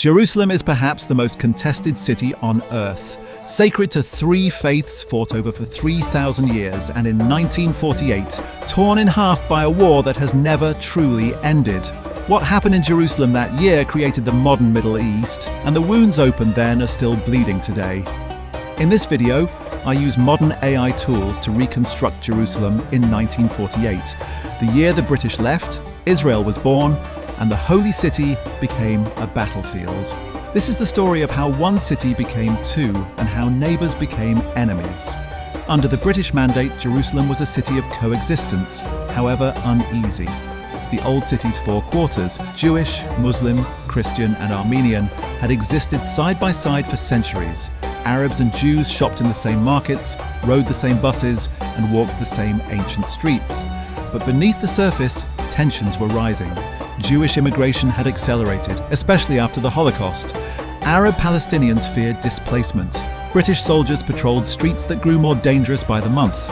Jerusalem is perhaps the most contested city on earth. Sacred to three faiths fought over for 3,000 years, and in 1948, torn in half by a war that has never truly ended. What happened in Jerusalem that year created the modern Middle East, and the wounds opened then are still bleeding today. In this video, I use modern AI tools to reconstruct Jerusalem in 1948, the year the British left, Israel was born, and the Holy City became a battlefield. This is the story of how one city became two and how neighbours became enemies. Under the British mandate, Jerusalem was a city of coexistence, however uneasy. The old city's four quarters, Jewish, Muslim, Christian and Armenian, had existed side by side for centuries. Arabs and Jews shopped in the same markets, rode the same buses and walked the same ancient streets. But beneath the surface, tensions were rising. Jewish immigration had accelerated, especially after the Holocaust. Arab Palestinians feared displacement. British soldiers patrolled streets that grew more dangerous by the month.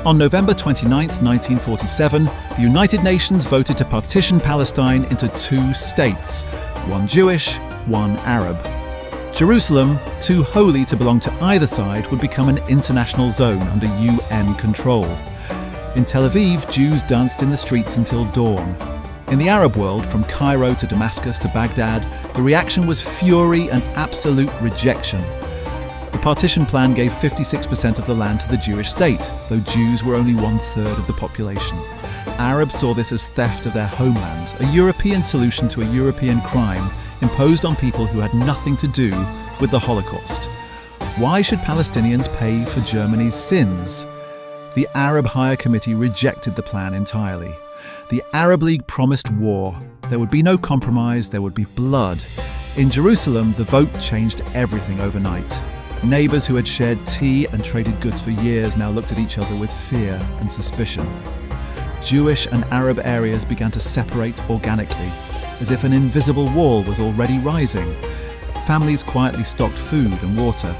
On November 29, 1947, the United Nations voted to partition Palestine into two states, one Jewish, one Arab. Jerusalem, too holy to belong to either side, would become an international zone under UN control. In Tel Aviv, Jews danced in the streets until dawn. In the Arab world, from Cairo to Damascus to Baghdad, the reaction was fury and absolute rejection. The partition plan gave 56% of the land to the Jewish state, though Jews were only 1/3 of the population. Arabs saw this as theft of their homeland, a European solution to a European crime imposed on people who had nothing to do with the Holocaust. Why should Palestinians pay for Germany's sins? The Arab Higher Committee rejected the plan entirely. The Arab League promised war. There would be no compromise, there would be blood. In Jerusalem, the vote changed everything overnight. Neighbours who had shared tea and traded goods for years now looked at each other with fear and suspicion. Jewish and Arab areas began to separate organically, as if an invisible wall was already rising. Families quietly stocked food and water.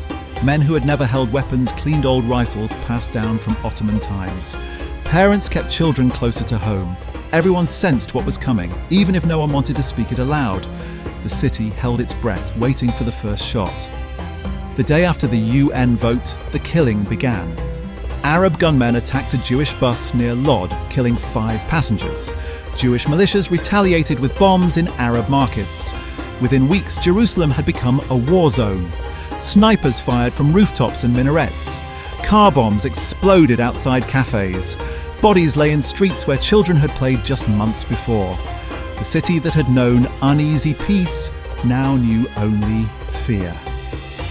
Men who had never held weapons cleaned old rifles passed down from Ottoman times. Parents kept children closer to home. Everyone sensed what was coming, even if no one wanted to speak it aloud. The city held its breath, waiting for the first shot. The day after the UN vote, the killing began. Arab gunmen attacked a Jewish bus near Lod, killing 5 passengers. Jewish militias retaliated with bombs in Arab markets. Within weeks, Jerusalem had become a war zone. Snipers fired from rooftops and minarets. Car bombs exploded outside cafes. Bodies lay in streets where children had played just months before. The city that had known uneasy peace now knew only fear.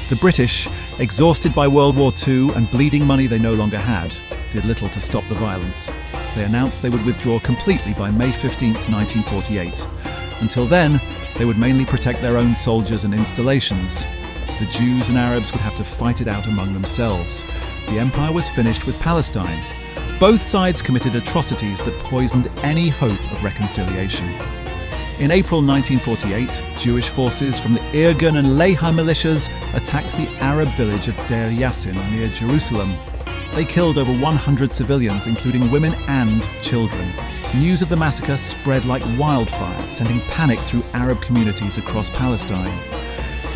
The British, exhausted by World War II and bleeding money they no longer had, did little to stop the violence. They announced they would withdraw completely by May 15, 1948. Until then, they would mainly protect their own soldiers and installations. The Jews and Arabs would have to fight it out among themselves. The empire was finished with Palestine. Both sides committed atrocities that poisoned any hope of reconciliation. In April 1948, Jewish forces from the Irgun and Lehi militias attacked the Arab village of Deir Yassin near Jerusalem. They killed over 100 civilians, including women and children. News of the massacre spread like wildfire, sending panic through Arab communities across Palestine.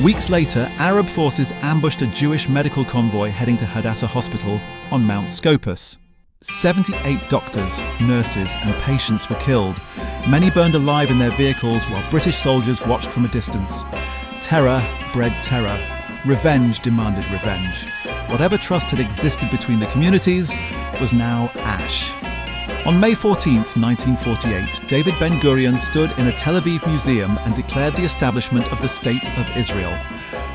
Weeks later, Arab forces ambushed a Jewish medical convoy heading to Hadassah Hospital on Mount Scopus. 78 doctors, nurses and patients were killed. Many burned alive in their vehicles while British soldiers watched from a distance. Terror bred terror. Revenge demanded revenge. Whatever trust had existed between the communities was now ash. On May 14, 1948, David Ben-Gurion stood in a Tel Aviv museum and declared the establishment of the State of Israel.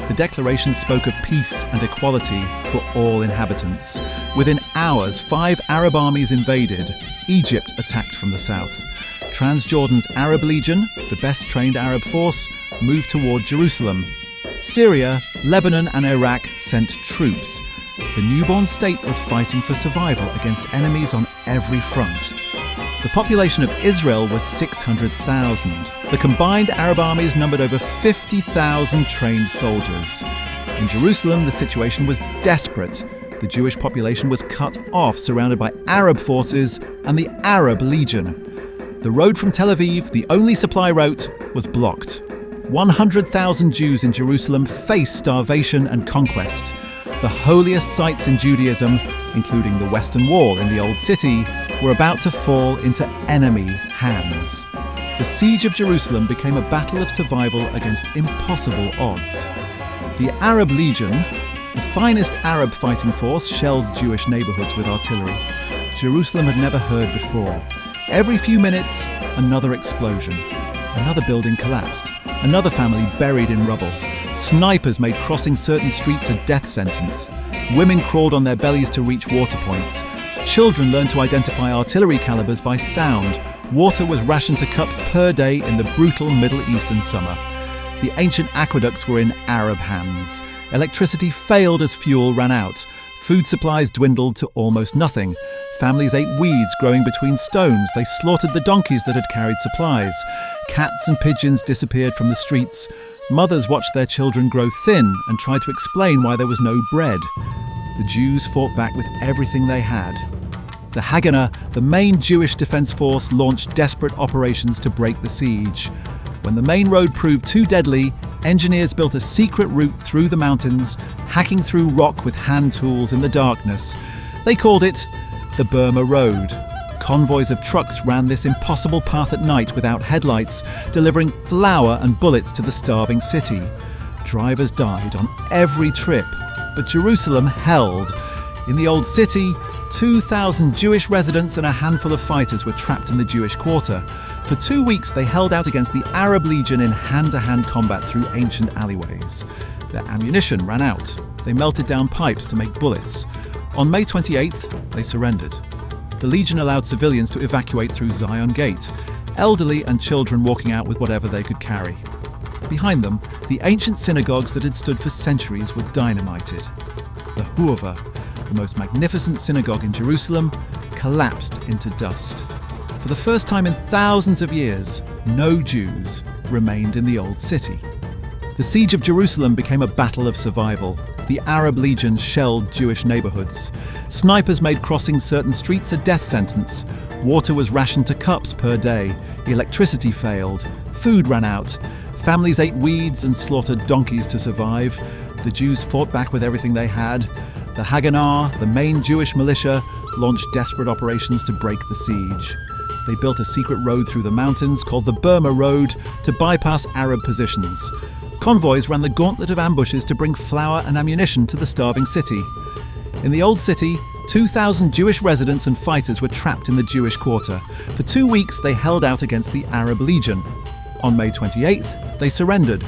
The declaration spoke of peace and equality for all inhabitants. Within hours, 5 Arab armies invaded. Egypt attacked from the south. Transjordan's Arab Legion, the best trained Arab force, moved toward Jerusalem. Syria, Lebanon and Iraq sent troops. The newborn state was fighting for survival against enemies on every front. The population of Israel was 600,000. The combined Arab armies numbered over 50,000 trained soldiers. In Jerusalem, the situation was desperate. The Jewish population was cut off, surrounded by Arab forces and the Arab Legion. The road from Tel Aviv, the only supply route, was blocked. 100,000 Jews in Jerusalem faced starvation and conquest. The holiest sites in Judaism, including the Western Wall in the Old City, were about to fall into enemy hands. The siege of Jerusalem became a battle of survival against impossible odds. The Arab Legion, the finest Arab fighting force, shelled Jewish neighborhoods with artillery. Jerusalem had never heard before. Every few minutes, another explosion. Another building collapsed. Another family buried in rubble. Snipers made crossing certain streets a death sentence. Women crawled on their bellies to reach water points. Children learned to identify artillery calibers by sound. Water was rationed to cups per day in the brutal Middle Eastern summer. The ancient aqueducts were in Arab hands. Electricity failed as fuel ran out. Food supplies dwindled to almost nothing. Families ate weeds growing between stones. They slaughtered the donkeys that had carried supplies. Cats and pigeons disappeared from the streets. Mothers watched their children grow thin and tried to explain why there was no bread. The Jews fought back with everything they had. The Haganah, the main Jewish defense force, launched desperate operations to break the siege. When the main road proved too deadly, engineers built a secret route through the mountains, hacking through rock with hand tools in the darkness. They called it the Burma Road. Convoys of trucks ran this impossible path at night without headlights, delivering flour and bullets to the starving city. Drivers died on every trip, but Jerusalem held. In the Old City, 2,000 Jewish residents and a handful of fighters were trapped in the Jewish quarter. For 2 weeks, they held out against the Arab Legion in hand-to-hand combat through ancient alleyways. Their ammunition ran out. They melted down pipes to make bullets. On May 28th, they surrendered. The Legion allowed civilians to evacuate through Zion Gate, elderly and children walking out with whatever they could carry. Behind them, the ancient synagogues that had stood for centuries were dynamited. The Huova, the most magnificent synagogue in Jerusalem, collapsed into dust. For the first time in thousands of years, no Jews remained in the Old City. The siege of Jerusalem became a battle of survival. The Arab Legion shelled Jewish neighborhoods. Snipers made crossing certain streets a death sentence. Water was rationed to cups per day. Electricity failed. Food ran out. Families ate weeds and slaughtered donkeys to survive. The Jews fought back with everything they had. The Haganah, the main Jewish militia, launched desperate operations to break the siege. They built a secret road through the mountains called the Burma Road to bypass Arab positions. Convoys ran the gauntlet of ambushes to bring flour and ammunition to the starving city. In the Old City, 2,000 Jewish residents and fighters were trapped in the Jewish quarter. For 2 weeks, they held out against the Arab Legion. On May 28th, they surrendered.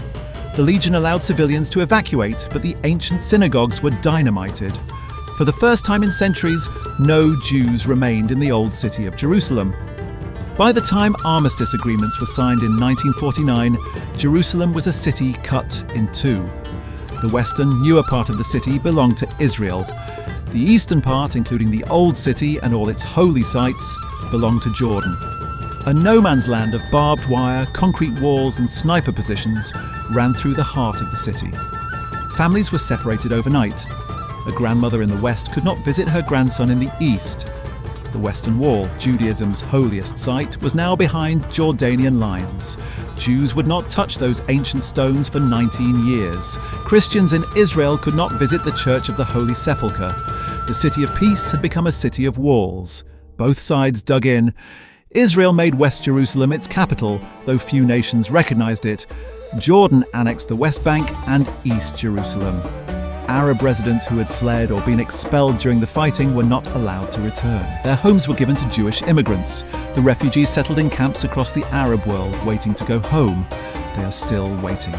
The Legion allowed civilians to evacuate, but the ancient synagogues were dynamited. For the first time in centuries, no Jews remained in the Old City of Jerusalem. By the time armistice agreements were signed in 1949, Jerusalem was a city cut in two. The western, newer part of the city belonged to Israel. The eastern part, including the Old City and all its holy sites, belonged to Jordan. A no-man's land of barbed wire, concrete walls and sniper positions ran through the heart of the city. Families were separated overnight. A grandmother in the west could not visit her grandson in the east. The Western Wall, Judaism's holiest site, was now behind Jordanian lines. Jews would not touch those ancient stones for 19 years. Christians in Israel could not visit the Church of the Holy Sepulchre. The City of Peace had become a city of walls. Both sides dug in. Israel made West Jerusalem its capital, though few nations recognized it. Jordan annexed the West Bank and East Jerusalem. Arab residents who had fled or been expelled during the fighting were not allowed to return. Their homes were given to Jewish immigrants. The refugees settled in camps across the Arab world, waiting to go home. They are still waiting.